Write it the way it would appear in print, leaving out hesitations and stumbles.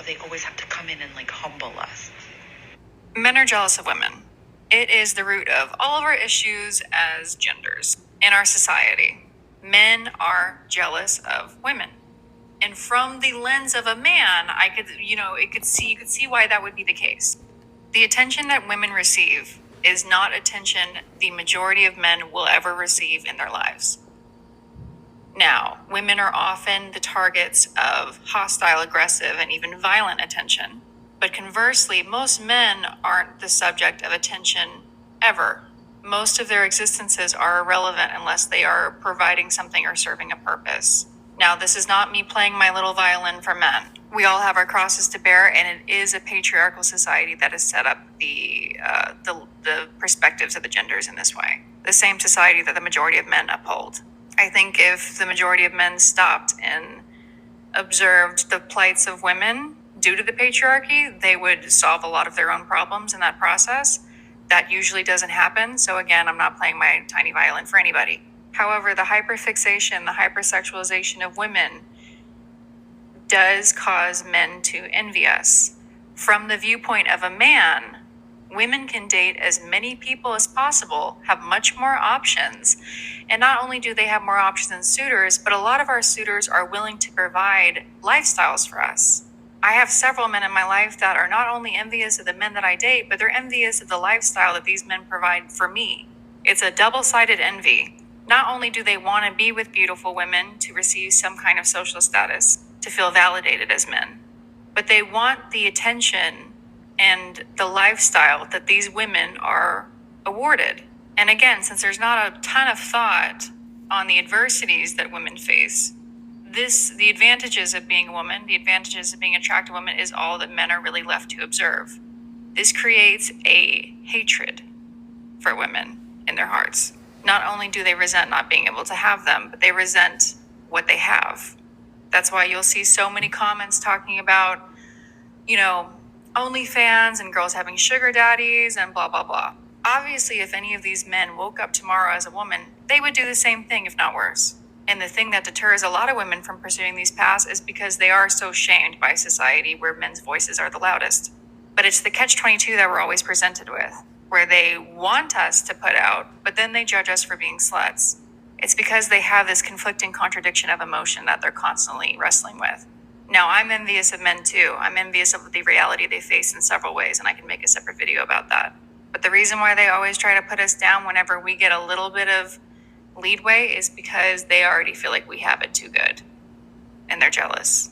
they always have to come in and like humble us? Men are jealous of women. It is the root of all of our issues as genders in our society. Men are jealous of women. And from the lens of a man, you could see why that would be the case. The attention that women receive is not attention the majority of men will ever receive in their lives. Now, women are often the targets of hostile, aggressive, and even violent attention. But conversely, most men aren't the subject of attention ever. Most of their existences are irrelevant unless they are providing something or serving a purpose. Now, this is not me playing my little violin for men. We all have our crosses to bear, and it is a patriarchal society that has set up the perspectives of the genders in this way. The same society that the majority of men uphold. I think if the majority of men stopped and observed the plights of women due to the patriarchy, they would solve a lot of their own problems in that process. That usually doesn't happen. So again, I'm not playing my tiny violin for anybody. However, the hyperfixation, the hypersexualization of women does cause men to envy us. From the viewpoint of a man, women can date as many people as possible, have much more options. And not only do they have more options than suitors, but a lot of our suitors are willing to provide lifestyles for us. I have several men in my life that are not only envious of the men that I date, but they're envious of the lifestyle that these men provide for me. It's a double-sided envy. Not only do they want to be with beautiful women to receive some kind of social status, to feel validated as men, but they want the attention and the lifestyle that these women are awarded. And again, since there's not a ton of thought on the adversities that women face, the advantages of being a woman, the advantages of being an attractive woman is all that men are really left to observe. This creates a hatred for women in their hearts. Not only do they resent not being able to have them, but they resent what they have. That's why you'll see so many comments talking about, OnlyFans and girls having sugar daddies and blah, blah, blah. Obviously, if any of these men woke up tomorrow as a woman, they would do the same thing, if not worse. And the thing that deters a lot of women from pursuing these paths is because they are so shamed by society where men's voices are the loudest. But it's the catch-22 that we're always presented with, where they want us to put out, but then they judge us for being sluts. It's because they have this conflicting contradiction of emotion that they're constantly wrestling with. Now, I'm envious of men too. I'm envious of the reality they face in several ways, and I can make a separate video about that. But the reason why they always try to put us down whenever we get a little bit of leadway is because they already feel like we have it too good, and they're jealous.